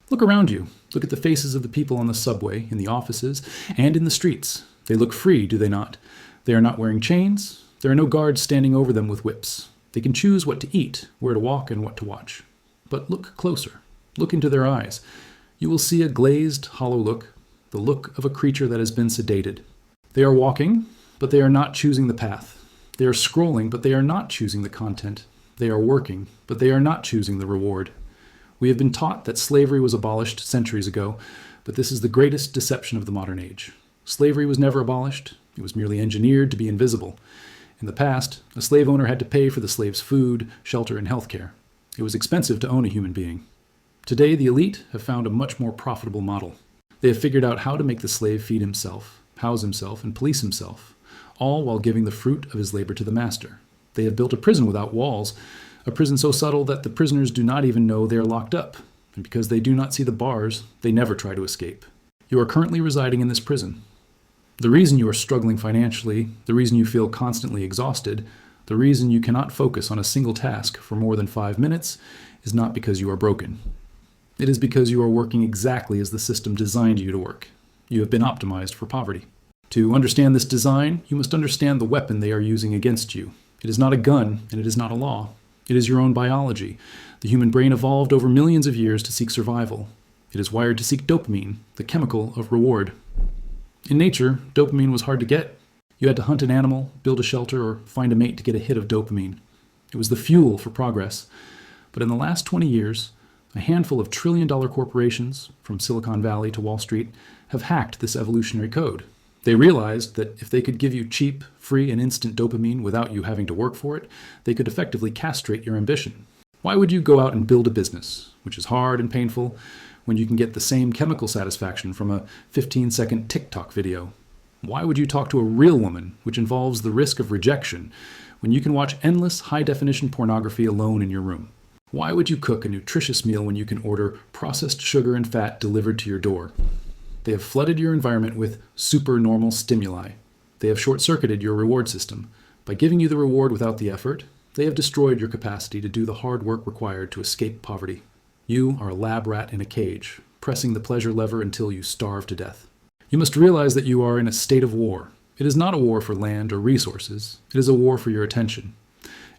Look around you. Look at the faces of the people on the subway, in the offices, and in the streets. They look free, do they not? They are not wearing chains. There are no guards standing over them with whips. They can choose what to eat, where to walk, and what to watch. But look closer. Look into their eyes. You will see a glazed, hollow look, the look of a creature that has been sedated. They are walking, but they are not choosing the path. They are scrolling, but they are not choosing the content. They are working, but they are not choosing the reward. We have been taught that slavery was abolished centuries ago, but this is the greatest deception of the modern age. Slavery was never abolished. It was merely engineered to be invisible. In the past, a slave owner had to pay for the slave's food, shelter, and health care. It was expensive to own a human being. Today, the elite have found a much more profitable model. They have figured out how to make the slave feed himself, house himself, and police himself, all while giving the fruit of his labor to the master. They have built a prison without walls, a prison so subtle that the prisoners do not even know they are locked up, and because they do not see the bars, they never try to escape. You are currently residing in this prison. The reason you are struggling financially, the reason you feel constantly exhausted, the reason you cannot focus on a single task for more than 5 minutes is not because you are broken. It is because you are working exactly as the system designed you to work. You have been optimized for poverty. To understand this design, you must understand the weapon they are using against you. It is not a gun, and it is not a law. It is your own biology. The human brain evolved over millions of years to seek survival. It is wired to seek dopamine, the chemical of reward. In nature, dopamine was hard to get. You had to hunt an animal, build a shelter, or find a mate to get a hit of dopamine. It was the fuel for progress. But in the last 20 years, a handful of trillion-dollar corporations, from Silicon Valley to Wall Street, have hacked this evolutionary code. They realized that if they could give you cheap, free, and instant dopamine without you having to work for it, they could effectively castrate your ambition. Why would you go out and build a business, which is hard and painful, when you can get the same chemical satisfaction from a 15-second TikTok video? Why would you talk to a real woman, which involves the risk of rejection, when you can watch endless high-definition pornography alone in your room? Why would you cook a nutritious meal when you can order processed sugar and fat delivered to your door? They have flooded your environment with supernormal stimuli. They have short-circuited your reward system. By giving you the reward without the effort, they have destroyed your capacity to do the hard work required to escape poverty. You are a lab rat in a cage, pressing the pleasure lever until you starve to death. You must realize that you are in a state of war. It is not a war for land or resources. It is a war for your attention.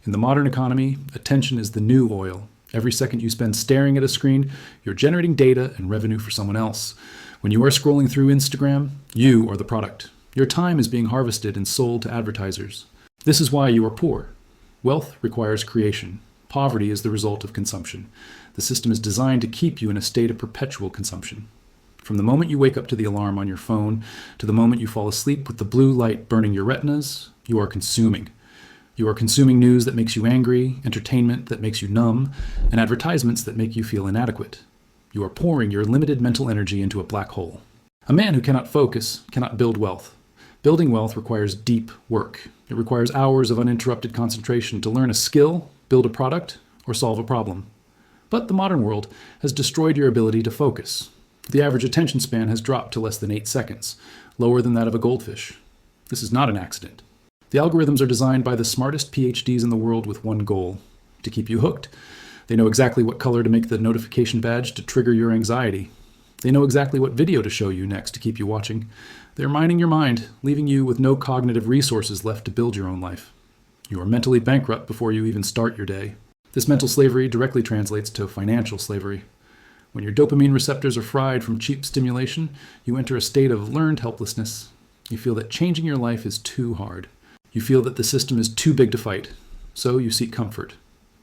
In the modern economy, attention is the new oil. Every second you spend staring at a screen, you're generating data and revenue for someone else. When you are scrolling through Instagram, you are the product. Your time is being harvested and sold to advertisers. This is why you are poor. Wealth requires creation. Poverty is the result of consumption. The system is designed to keep you in a state of perpetual consumption. From the moment you wake up to the alarm on your phone, to the moment you fall asleep with the blue light burning your retinas, you are consuming. You are consuming news that makes you angry, entertainment that makes you numb, and advertisements that make you feel inadequate. You are pouring your limited mental energy into a black hole. A man who cannot focus cannot build wealth. Building wealth requires deep work. It requires hours of uninterrupted concentration to learn a skill, build a product, or solve a problem. But the modern world has destroyed your ability to focus. The average attention span has dropped to less than 8 seconds, lower than that of a goldfish. This is not an accident. The algorithms are designed by the smartest PhDs in the world with one goal: to keep you hooked. They know exactly what color to make the notification badge to trigger your anxiety. They know exactly what video to show you next to keep you watching. They're mining your mind, leaving you with no cognitive resources left to build your own life. You are mentally bankrupt before you even start your day. This mental slavery directly translates to financial slavery. When your dopamine receptors are fried from cheap stimulation, you enter a state of learned helplessness. You feel that changing your life is too hard. You feel that the system is too big to fight, so you seek comfort.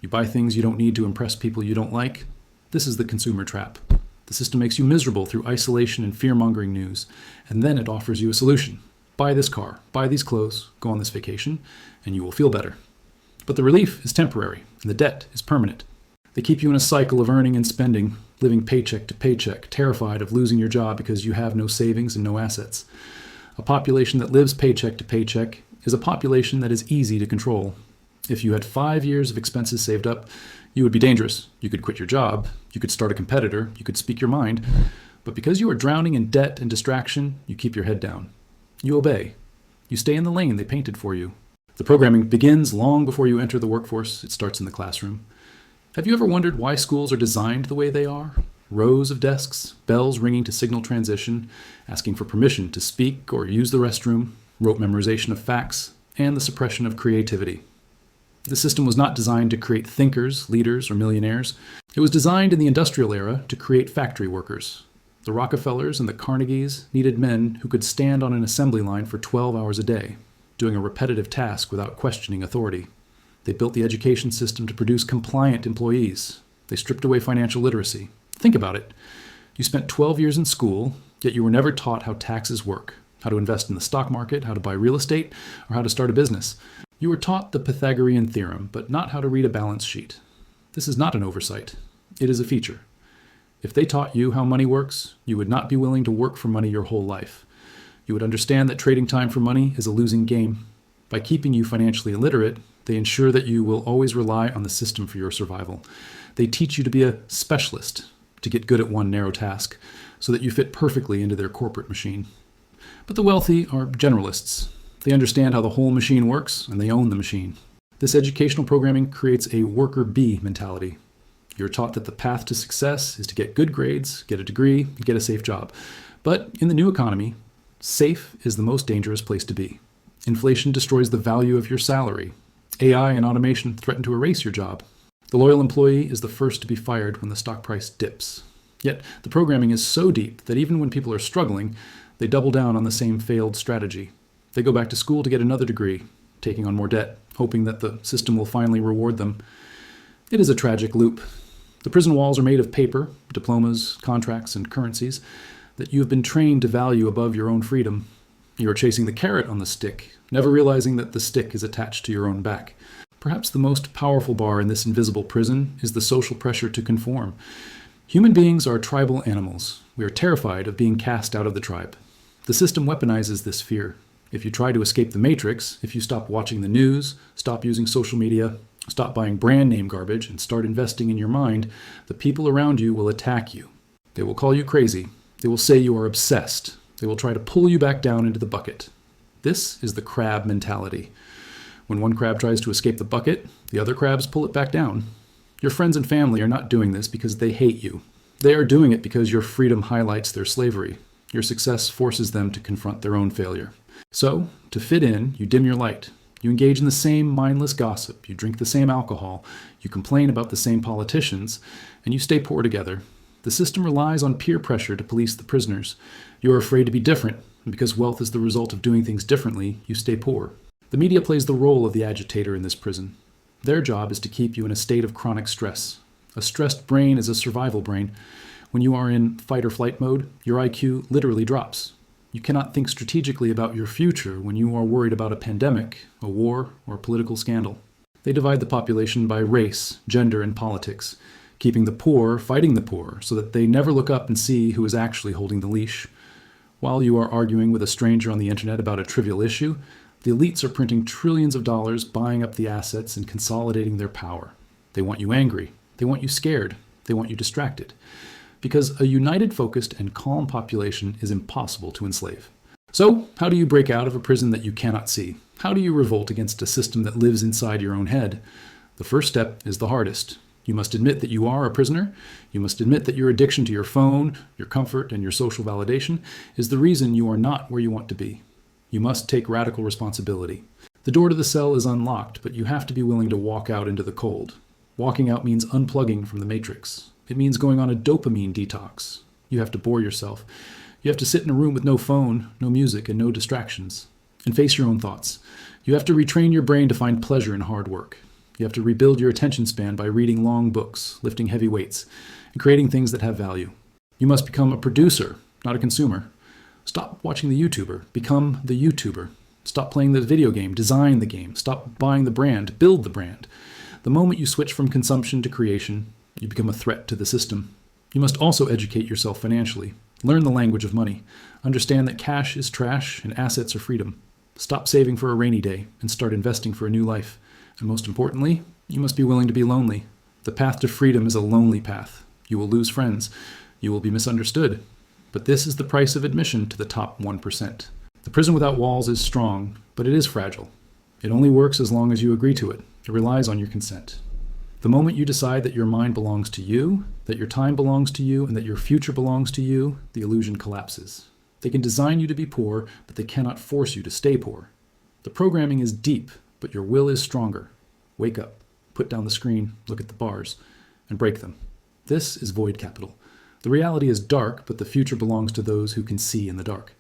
You buy things you don't need to impress people you don't like. This is the consumer trap. The system makes you miserable through isolation and fear-mongering news, and then it offers you a solution. Buy this car, buy these clothes, go on this vacation, and you will feel better. But the relief is temporary, and the debt is permanent. They keep you in a cycle of earning and spending, living paycheck to paycheck, terrified of losing your job because you have no savings and no assets. A population that lives paycheck to paycheck is a population that is easy to control. If you had 5 years of expenses saved up, you would be dangerous. You could quit your job, you could start a competitor, you could speak your mind. But because you are drowning in debt and distraction, you keep your head down. You obey. You stay in the lane they painted for you. The programming begins long before you enter the workforce. It starts in the classroom. Have you ever wondered why schools are designed the way they are? Rows of desks, bells ringing to signal transition, asking for permission to speak or use the restroom, rote memorization of facts, and the suppression of creativity. The system was not designed to create thinkers, leaders, or millionaires. It was designed in the industrial era to create factory workers. The Rockefellers and the Carnegies needed men who could stand on an assembly line for 12 hours a day, doing a repetitive task without questioning authority. They built the education system to produce compliant employees. They stripped away financial literacy. Think about it. You spent 12 years in school, yet you were never taught how taxes work, how to invest in the stock market, how to buy real estate, or how to start a business. You were taught the Pythagorean theorem, but not how to read a balance sheet. This is not an oversight. It is a feature. If they taught you how money works, you would not be willing to work for money your whole life. You would understand that trading time for money is a losing game. By keeping you financially illiterate, they ensure that you will always rely on the system for your survival. They teach you to be a specialist, to get good at one narrow task, so that you fit perfectly into their corporate machine. But the wealthy are generalists. They understand how the whole machine works, and they own the machine. This educational programming creates a worker bee mentality. You're taught that the path to success is to get good grades, get a degree, and get a safe job. But in the new economy, safe is the most dangerous place to be. Inflation destroys the value of your salary. AI and automation threaten to erase your job. The loyal employee is the first to be fired when the stock price dips. Yet the programming is so deep that even when people are struggling, they double down on the same failed strategy. They go back to school to get another degree, taking on more debt, hoping that the system will finally reward them. It is a tragic loop. The prison walls are made of paper, diplomas, contracts, and currencies that you have been trained to value above your own freedom. You are chasing the carrot on the stick, never realizing that the stick is attached to your own back. Perhaps the most powerful bar in this invisible prison is the social pressure to conform. Human beings are tribal animals. We are terrified of being cast out of the tribe. The system weaponizes this fear. If you try to escape the matrix, if you stop watching the news, stop using social media, stop buying brand name garbage, and start investing in your mind, the people around you will attack you. They will call you crazy. They will say you are obsessed. They will try to pull you back down into the bucket. This is the crab mentality. When one crab tries to escape the bucket, the other crabs pull it back down. Your friends and family are not doing this because they hate you. They are doing it because your freedom highlights their slavery. Your success forces them to confront their own failure. So, to fit in, you dim your light. You engage in the same mindless gossip. You drink the same alcohol. You complain about the same politicians. And you stay poor together. The system relies on peer pressure to police the prisoners. You are afraid to be different. And because wealth is the result of doing things differently, you stay poor. The media plays the role of the agitator in this prison. Their job is to keep you in a state of chronic stress. A stressed brain is a survival brain. When you are in fight or flight mode, your IQ literally drops. You cannot think strategically about your future when you are worried about a pandemic, a war, or a political scandal. They divide the population by race, gender, and politics, keeping the poor fighting the poor so that they never look up and see who is actually holding the leash. While you are arguing with a stranger on the internet about a trivial issue, the elites are printing trillions of dollars, buying up the assets, and consolidating their power. They want you angry. They want you scared. They want you distracted. Because a united, focused, and calm population is impossible to enslave. So, how do you break out of a prison that you cannot see? How do you revolt against a system that lives inside your own head? The first step is the hardest. You must admit that you are a prisoner. You must admit that your addiction to your phone, your comfort, and your social validation is the reason you are not where you want to be. You must take radical responsibility. The door to the cell is unlocked, but you have to be willing to walk out into the cold. Walking out means unplugging from the matrix. It means going on a dopamine detox. You have to bore yourself. You have to sit in a room with no phone, no music, and no distractions. And face your own thoughts. You have to retrain your brain to find pleasure in hard work. You have to rebuild your attention span by reading long books, lifting heavy weights, and creating things that have value. You must become a producer, not a consumer. Stop watching the YouTuber. Become the YouTuber. Stop playing the video game. Design the game. Stop buying the brand. Build the brand. The moment you switch from consumption to creation, you become a threat to the system. You must also educate yourself financially. Learn the language of money. Understand that cash is trash and assets are freedom. Stop saving for a rainy day and start investing for a new life. And most importantly, you must be willing to be lonely. The path to freedom is a lonely path. You will lose friends. You will be misunderstood. But this is the price of admission to the top 1%. The prison without walls is strong, but it is fragile. It only works as long as you agree to it. It relies on your consent. The moment you decide that your mind belongs to you, that your time belongs to you, and that your future belongs to you, the illusion collapses. They can design you to be poor, but they cannot force you to stay poor. The programming is deep, but your will is stronger. Wake up, put down the screen, look at the bars, and break them. This is void capital. The reality is dark, but the future belongs to those who can see in the dark.